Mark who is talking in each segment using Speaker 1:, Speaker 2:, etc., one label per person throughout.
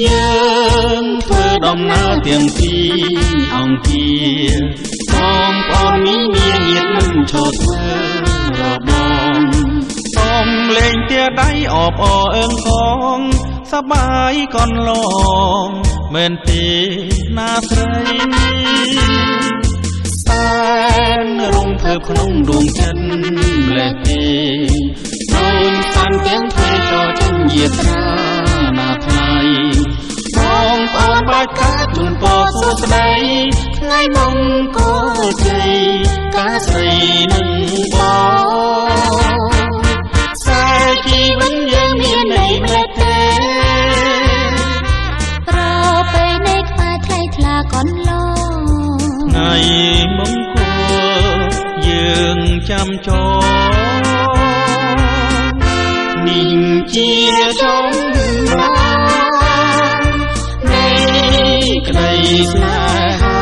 Speaker 1: យើងធ្វើដំណើរទាំងពីរអង្គាបងប្អូនមីមាញាតមិនឈរធ្វើរបងសូមលេងទាដៃអបអរអើងផងសបាយកនឡងមែនទេណាស្រីតែរងធ្វើក្នុងដួងចិត្តម្លេះទេដូនសានទាំងធ្វើចោចិនយាត្រាណាថ្លៃបងប្អូនបាច់កាជូនពរសួស្ដីថ្ងៃមង្គលជ័យការស្រីនឹងបងខ្សែជីវិតយើងមានន័យម្លេះទេ
Speaker 2: ប្រពៃណីខ្មែរថ្លៃថ្លាកនឡង
Speaker 1: ថ្ងៃមង្គលយើងចាំចងនេះជាចំណានៃក្តីស្នេហា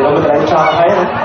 Speaker 3: เราไม่ได้ชอบใครนะ